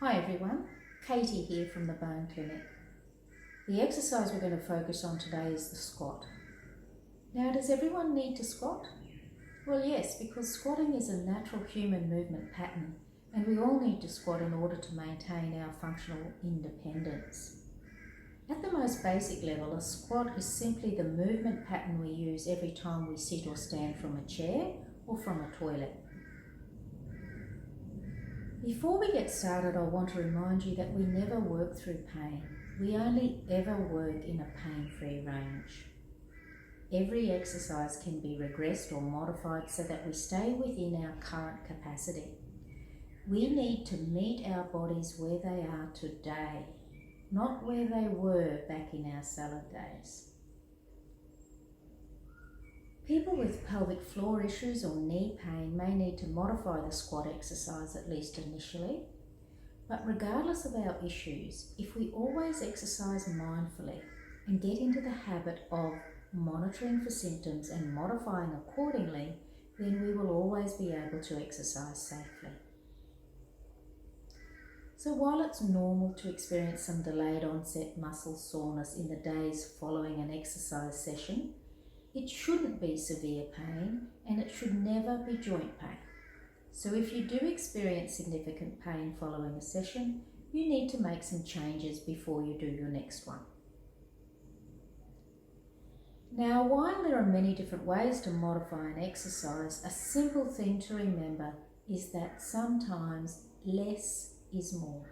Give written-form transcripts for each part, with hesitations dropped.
Hi everyone, Katie here from the Bone Clinic. The exercise we're going to focus on today is the squat. Now, does everyone need to squat? Well, yes, because squatting is a natural human movement pattern and we all need to squat in order to maintain our functional independence. At the most basic level, a squat is simply the movement pattern we use every time we sit or stand from a chair or from a toilet. Before we get started, I want to remind you that we never work through pain. We only ever work in a pain-free range. Every exercise can be regressed or modified so that we stay within our current capacity. We need to meet our bodies where they are today, not where they were back in our salad days. People with pelvic floor issues or knee pain may need to modify the squat exercise at least initially, but regardless of our issues, if we always exercise mindfully and get into the habit of monitoring for symptoms and modifying accordingly, then we will always be able to exercise safely. So while it's normal to experience some delayed onset muscle soreness in the days following an exercise session, it shouldn't be severe pain and it should never be joint pain. So if you do experience significant pain following a session, you need to make some changes before you do your next one. Now, while there are many different ways to modify an exercise, a simple thing to remember is that sometimes less is more.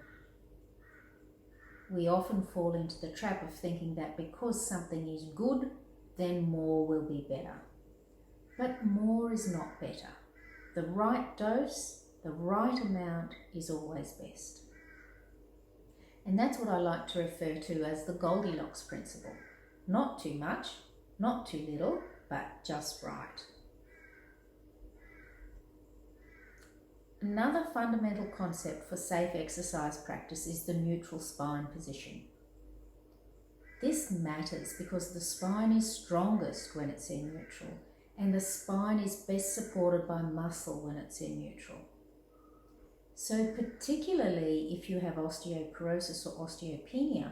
We often fall into the trap of thinking that because something is good, then more will be better. But more is not better. The right dose, the right amount is always best. And that's what I like to refer to as the Goldilocks principle. Not too much, not too little, but just right. Another fundamental concept for safe exercise practice is the neutral spine position. This matters because the spine is strongest when it's in neutral, and the spine is best supported by muscle when it's in neutral. So particularly if you have osteoporosis or osteopenia,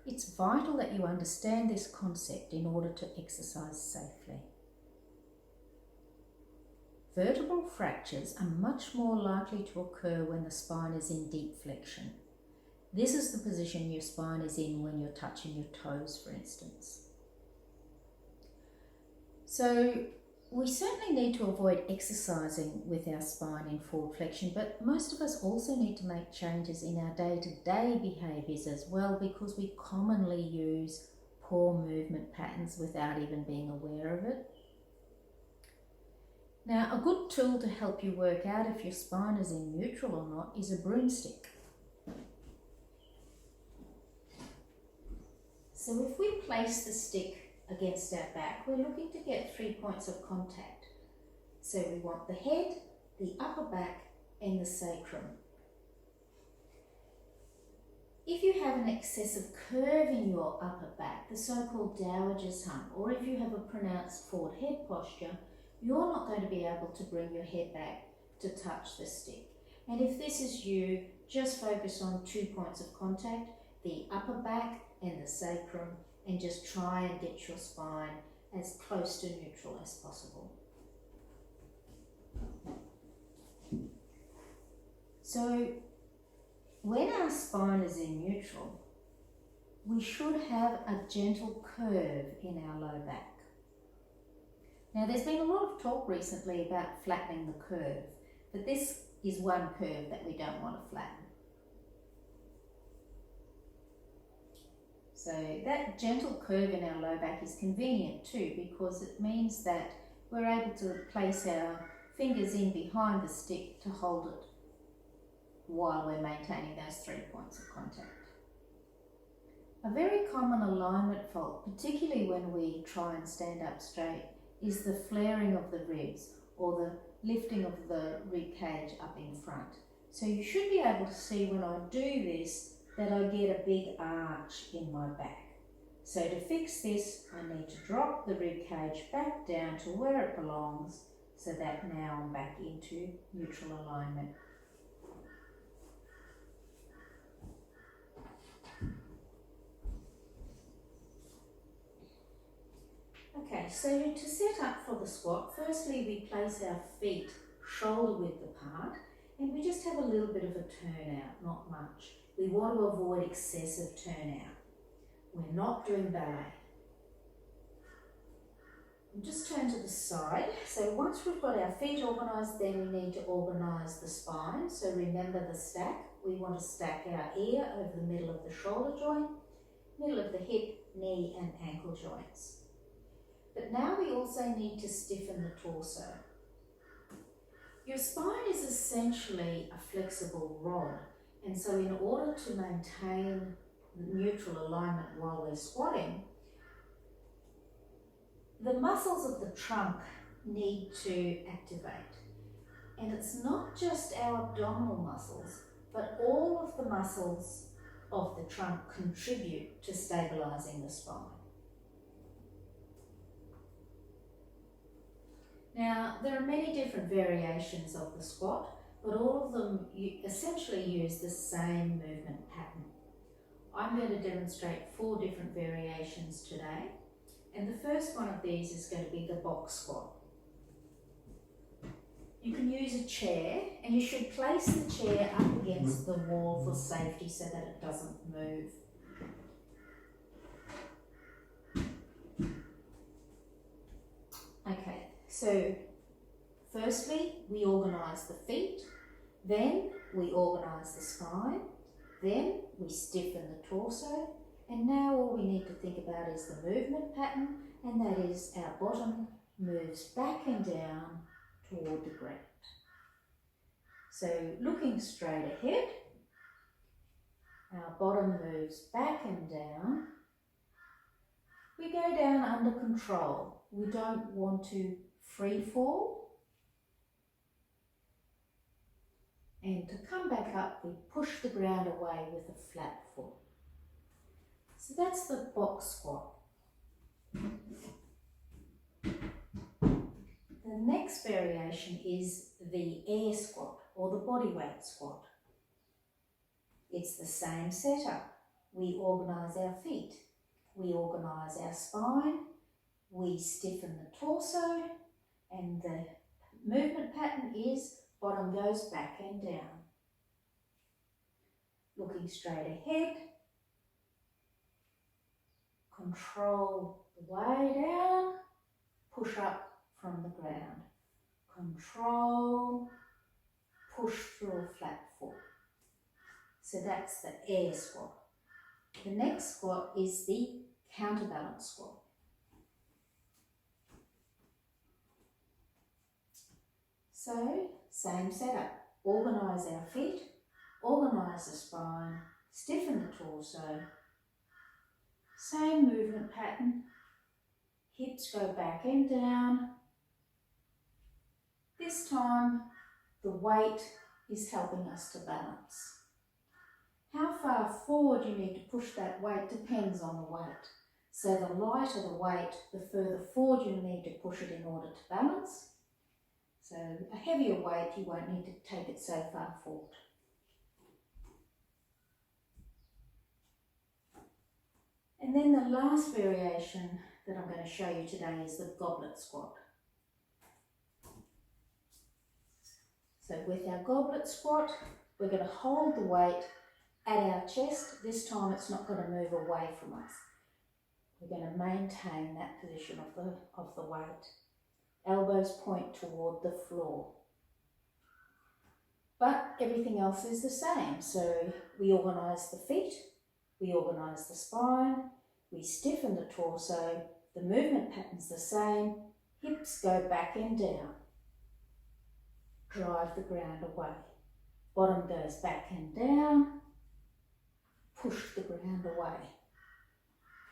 it's vital that you understand this concept in order to exercise safely. Vertebral fractures are much more likely to occur when the spine is in deep flexion. This is the position your spine is in when you're touching your toes, for instance. So we certainly need to avoid exercising with our spine in forward flexion, but most of us also need to make changes in our day-to-day behaviours as well, because we commonly use poor movement patterns without even being aware of it. Now, a good tool to help you work out if your spine is in neutral or not is a broomstick. So if we place the stick against our back, we're looking to get 3 points of contact. So we want the head, the upper back and the sacrum. If you have an excessive curve in your upper back, the so-called dowager's hump, or if you have a pronounced forward head posture, you're not going to be able to bring your head back to touch the stick. And if this is you, just focus on 2 points of contact, the upper back and the sacrum, and just try and get your spine as close to neutral as possible. So when our spine is in neutral, we should have a gentle curve in our low back. Now, there's been a lot of talk recently about flattening the curve, but this is one curve that we don't want to flatten. So that gentle curve in our low back is convenient too, because it means that we're able to place our fingers in behind the stick to hold it while we're maintaining those 3 points of contact. A very common alignment fault, particularly when we try and stand up straight, is the flaring of the ribs or the lifting of the rib cage up in front. So you should be able to see when I do this that I get a big arch in my back. So to fix this, I need to drop the rib cage back down to where it belongs so that now I'm back into neutral alignment. Okay, so to set up for the squat, firstly we place our feet shoulder width apart and we just have a little bit of a turnout, not much. We want to avoid excessive turnout. We're not doing ballet. And just turn to the side. So once we've got our feet organised, then we need to organise the spine. So remember the stack. We want to stack our ear over the middle of the shoulder joint, middle of the hip, knee and ankle joints. But now we also need to stiffen the torso. Your spine is essentially a flexible rod, and so in order to maintain neutral alignment while we're squatting, the muscles of the trunk need to activate. And it's not just our abdominal muscles, but all of the muscles of the trunk contribute to stabilising the spine. Now, there are many different variations of the squat, but all of them essentially use the same movement pattern. I'm going to demonstrate 4 different variations today, and the first one of these is going to be the box squat. You can use a chair, and you should place the chair up against the wall for safety so that it doesn't move. Okay. So, firstly, we organise the feet, then we organise the spine, then we stiffen the torso, and now all we need to think about is the movement pattern, and that is our bottom moves back and down toward the ground. So, looking straight ahead, our bottom moves back and down. We go down under control. We don't want to free fall, and to come back up we push the ground away with a flat foot. So that's the box squat. The next variation is the air squat or the body weight squat. It's the same setup. We organise our feet, we organise our spine, we stiffen the torso, and the movement pattern is bottom goes back and down. Looking straight ahead, control the way down, push up from the ground. Control, push through a flat foot. So that's the air squat. The next squat is the counterbalance squat. So, same setup. Organise our feet, organise the spine, stiffen the torso. Same movement pattern. Hips go back and down. This time, the weight is helping us to balance. How far forward you need to push that weight depends on the weight. So the lighter the weight, the further forward you need to push it in order to balance. So a heavier weight, you won't need to take it so far forward. And then the last variation that I'm going to show you today is the goblet squat. So with our goblet squat, we're going to hold the weight at our chest. This time it's not going to move away from us. We're going to maintain that position of the weight. Elbows point toward the floor. But everything else is the same. So we organise the feet, we organise the spine, we stiffen the torso, the movement pattern's the same, hips go back and down. Drive the ground away. Bottom goes back and down, push the ground away.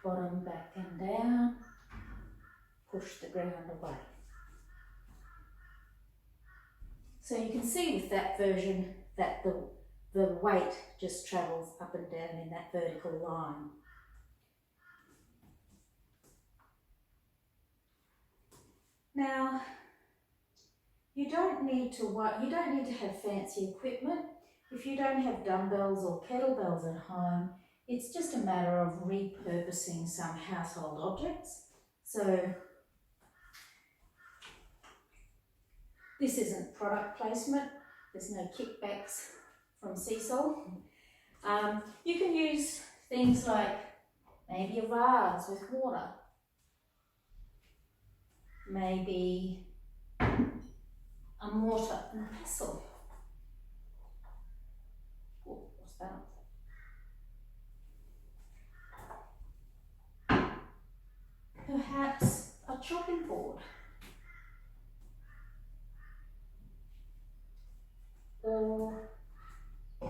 Bottom back and down, push the ground away. So you can see with that version that the weight just travels up and down in that vertical line. Now, you don't need to have fancy equipment. If you don't have dumbbells or kettlebells at home, it's just a matter of repurposing some household objects. So This isn't product placement. There's no kickbacks from Seasol. You can use things like maybe a vase with water, maybe a mortar and a pestle. Oh, what's that? Perhaps a chopping board, or a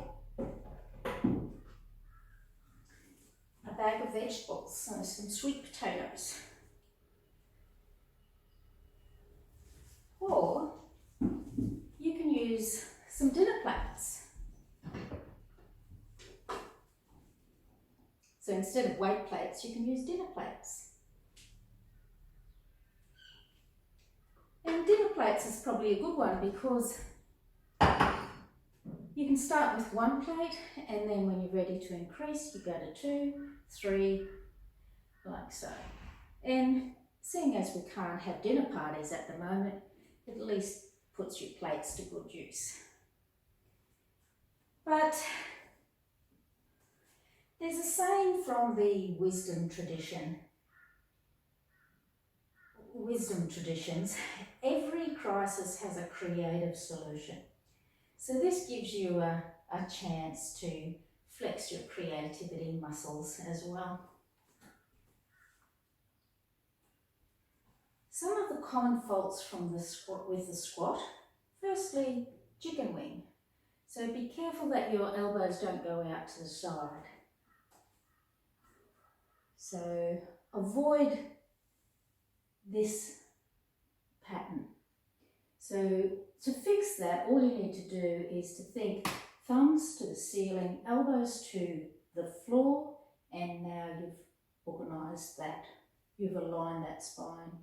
bag of vegetables, so some sweet potatoes. Or you can use some dinner plates. So instead of weight plates, you can use dinner plates. And dinner plates is probably a good one because you can start with one plate, and then when you're ready to increase, you go to 2, 3, like so. And seeing as we can't have dinner parties at the moment, it at least puts your plates to good use. But there's a saying from the wisdom traditions, every crisis has a creative solution. So this gives you a chance to flex your creativity muscles as well. Some of the common faults from with the squat, firstly, chicken wing. So be careful that your elbows don't go out to the side. So avoid this pattern. So to fix that, all you need to do is to think thumbs to the ceiling, elbows to the floor, and now you've organised that, you've aligned that spine.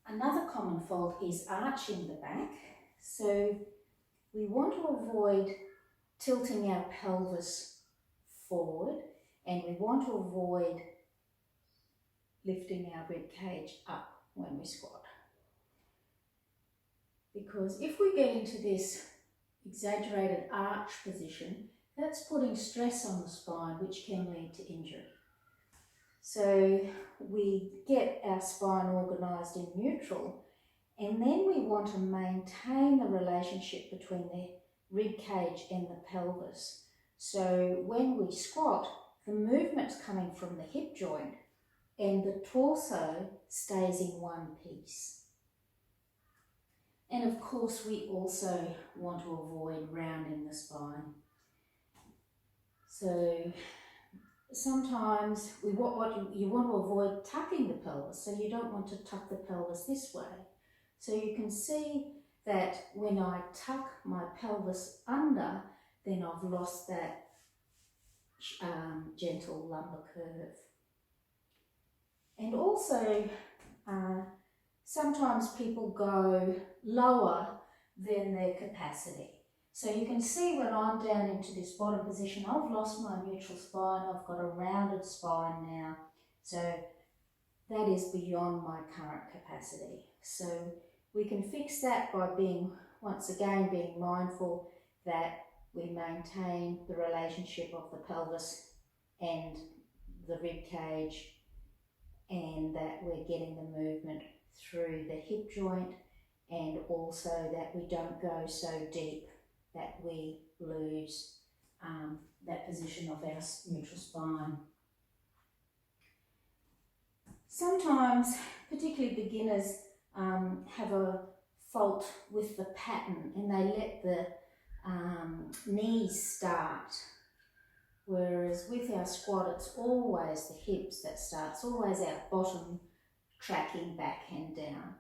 Another common fault is arching the back. So we want to avoid tilting our pelvis forward, and we want to avoid lifting our rib cage up when we squat. Because if we get into this exaggerated arch position, that's putting stress on the spine, which can lead to injury. So we get our spine organised in neutral, and then we want to maintain the relationship between the rib cage and the pelvis. So when we squat, the movement's coming from the hip joint and the torso stays in one piece. And of course, we also want to avoid rounding the spine. So sometimes you want to avoid tucking the pelvis, so you don't want to tuck the pelvis this way. So you can see that when I tuck my pelvis under, then I've lost that gentle lumbar curve. And also, sometimes people go lower than their capacity. So you can see when I'm down into this bottom position, I've lost my neutral spine, I've got a rounded spine now. So that is beyond my current capacity. So we can fix that by once again being mindful that we maintain the relationship of the pelvis and the rib cage, and that we're getting the movement through the hip joint, and also that we don't go so deep that we lose that position of our neutral spine. Sometimes, particularly beginners, have a fault with the pattern and they let the knees start, whereas with our squat it's always the hips that start, it's always our bottom tracking back and down.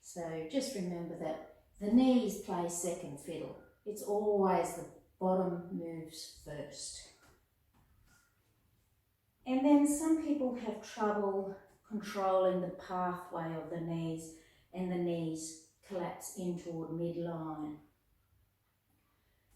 So just remember that the knees play second fiddle. It's always the bottom moves first. And then some people have trouble controlling the pathway of the knees, and the knees collapse in toward midline.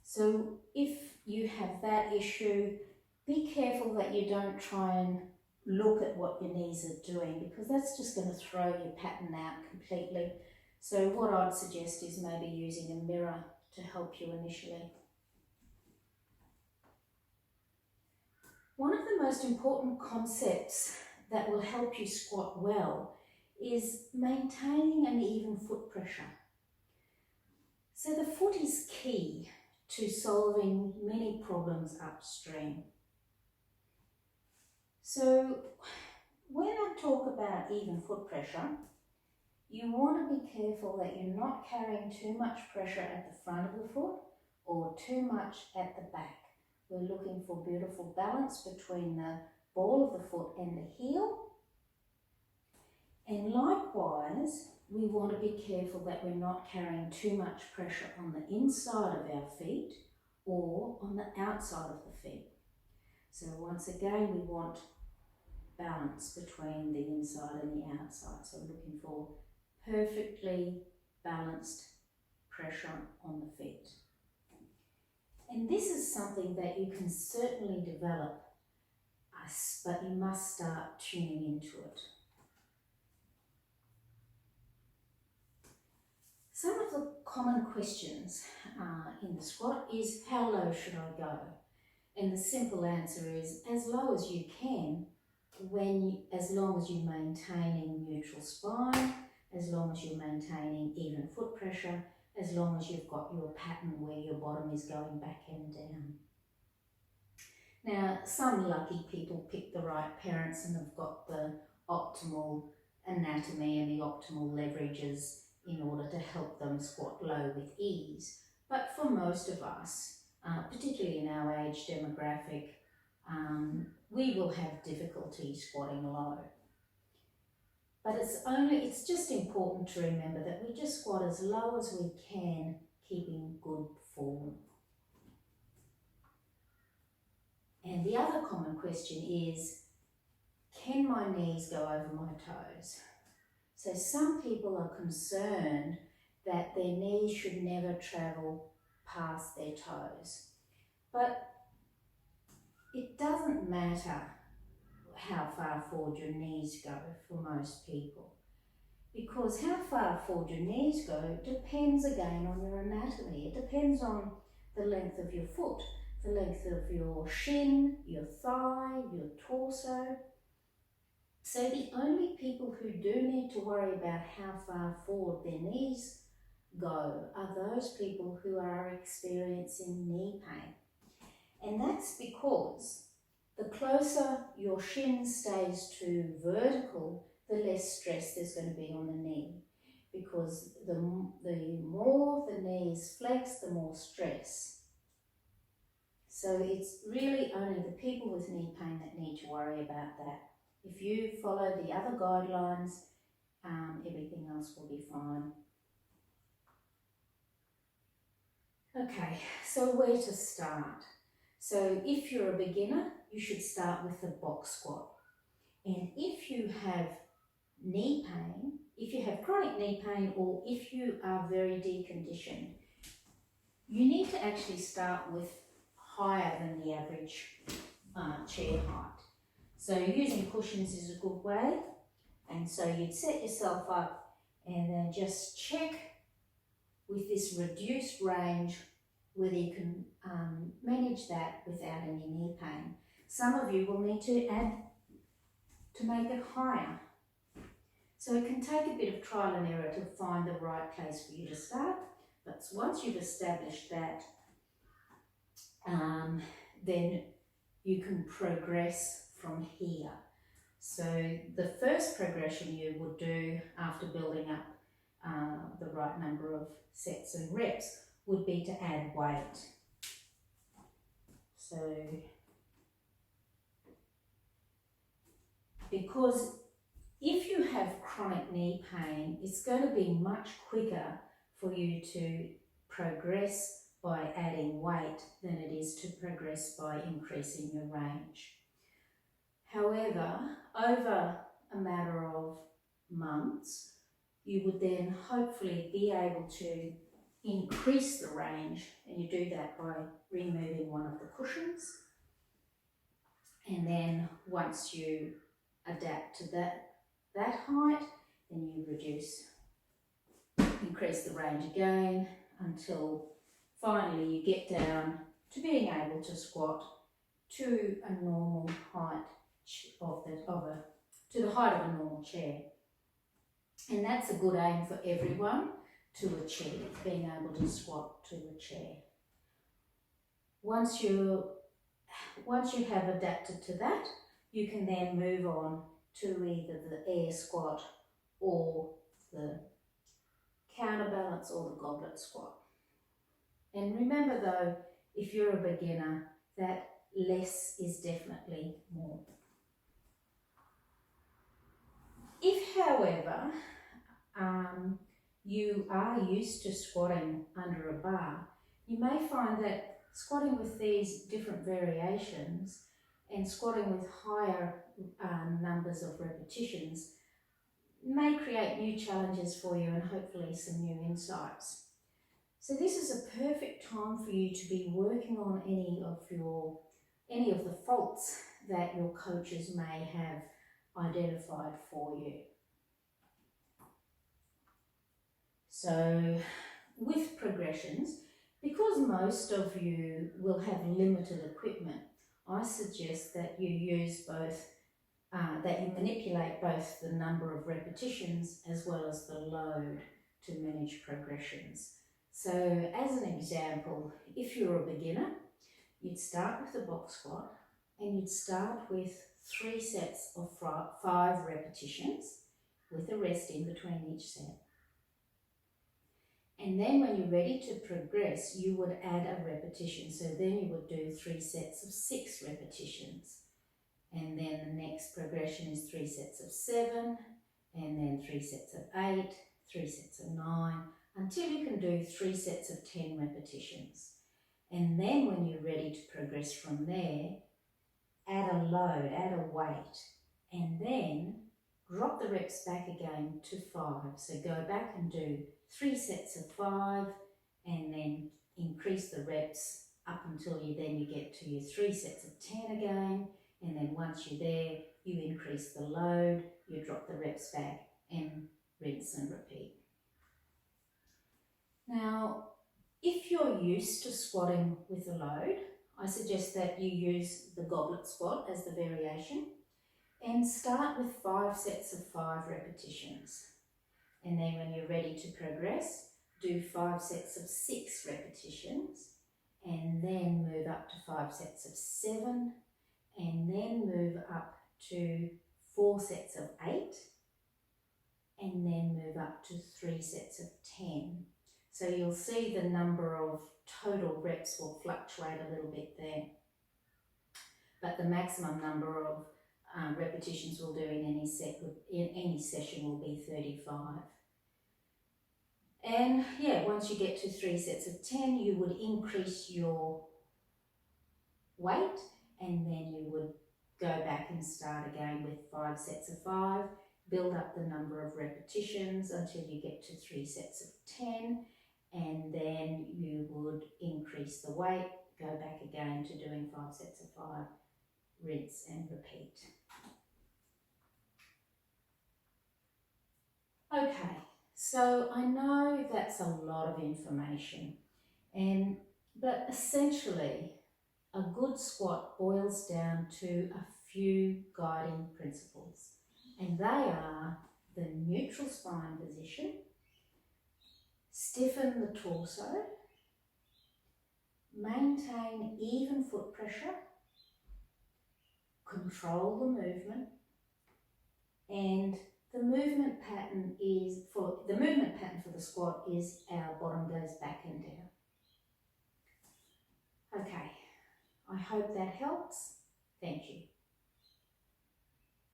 So if you have that issue, be careful that you don't try and look at what your knees are doing, because that's just going to throw your pattern out completely. So what I'd suggest is maybe using a mirror to help you initially. One of the most important concepts that will help you squat well is maintaining an even foot pressure. So the foot is key to solving many problems upstream. So when I talk about even foot pressure, you want to be careful that you're not carrying too much pressure at the front of the foot or too much at the back. We're looking for beautiful balance between the ball of the foot and the heel. And likewise, we want to be careful that we're not carrying too much pressure on the inside of our feet or on the outside of the feet. So once again, we want balance between the inside and the outside. So we're looking for perfectly balanced pressure on the feet. And this is something that you can certainly develop, but you must start tuning into it. Some of the common questions in the squat is, how low should I go? And the simple answer is as low as you can, as long as you're maintaining neutral spine, as long as you're maintaining even foot pressure, as long as you've got your pattern where your bottom is going back and down. Now, some lucky people pick the right parents and have got the optimal anatomy and the optimal leverages in order to help them squat low with ease. But for most of us, particularly in our age demographic, we will have difficulty squatting low. But it's just important to remember that we just squat as low as we can, keeping good form. And the other common question is, can my knees go over my toes? So some people are concerned that their knees should never travel past their toes. But it doesn't matter how far forward your knees go for most people, because how far forward your knees go depends again on your anatomy. It depends on the length of your foot, the length of your shin, your thigh, your torso. So the only people who do need to worry about how far forward their knees go are those people who are experiencing knee pain. And that's because the closer your shin stays to vertical, the less stress there's going to be on the knee. Because the more the knee is flexed, the more stress. So it's really only the people with knee pain that need to worry about that. If you follow the other guidelines, everything else will be fine. Okay, so where to start? So if you're a beginner, you should start with the box squat. And if you have knee pain, if you have chronic knee pain, or if you are very deconditioned, you need to actually start with higher than the average chair height. So using cushions is a good way. And so you'd set yourself up and then just check with this reduced range whether you can manage that without any knee pain. Some of you will need to add to make it higher. So it can take a bit of trial and error to find the right place for you to start. But once you've established that, then you can progress from here. So the first progression you would do after building up the right number of sets and reps would be to add weight. So because if you have chronic knee pain, it's going to be much quicker for you to progress by adding weight than it is to progress by increasing your range. However, over a matter of months, you would then hopefully be able to increase the range, and you do that by removing one of the cushions. And then once you adapt to that height, then you increase the range again until finally you get down to being able to squat to a normal height to the height of a normal chair. And that's a good aim for everyone to achieve, being able to squat to a chair. Once you have adapted to that, you can then move on to either the air squat or the counterbalance or the goblet squat. And remember though, if you're a beginner, that less is definitely more. If, however, you are used to squatting under a bar, you may find that squatting with these different variations and squatting with higher numbers of repetitions may create new challenges for you and hopefully some new insights. So this is a perfect time for you to be working on any of the faults that your coaches may have identified for you. So with progressions, because most of you will have limited equipment, I suggest that you use both, that you manipulate both the number of repetitions as well as the load to manage progressions. So as an example, if you're a beginner, you'd start with the box squat and you'd start with 3 sets of 5 repetitions with a rest in between each set. And then when you're ready to progress, you would add a repetition. So then you would do 3 sets of 6 repetitions. And then the next progression is 3 sets of 7, and then 3 sets of 8, 3 sets of 9, until you can do 3 sets of 10 repetitions. And then when you're ready to progress from there, add a load, add a weight, and then drop the reps back again to 5. So go back and do 3 sets of 5 and then increase the reps up until you get to your 3 sets of 10 again. And then once you're there, you increase the load, you drop the reps back and rinse and repeat. Now, if you're used to squatting with a load, I suggest that you use the goblet squat as the variation and start with 5 sets of 5 repetitions. And then when you're ready to progress, do 5 sets of 6 repetitions and then move up to 5 sets of 7 and then move up to 4 sets of 8 and then move up to 3 sets of 10. So you'll see the number of total reps will fluctuate a little bit there. But the maximum number of repetitions we'll do in any session will be 35. And yeah, once you get to 3 sets of 10, you would increase your weight and then you would go back and start again with 5 sets of 5, build up the number of repetitions until you get to 3 sets of 10, and then you would increase the weight, go back again to doing 5 sets of 5, rinse and repeat. Okay, so I know that's a lot of information, but essentially a good squat boils down to a few guiding principles, and they are the neutral spine position, stiffen the torso, maintain even foot pressure, control the movement, and the movement pattern for the squat is our bottom goes back and down. Okay, I hope that helps. Thank you.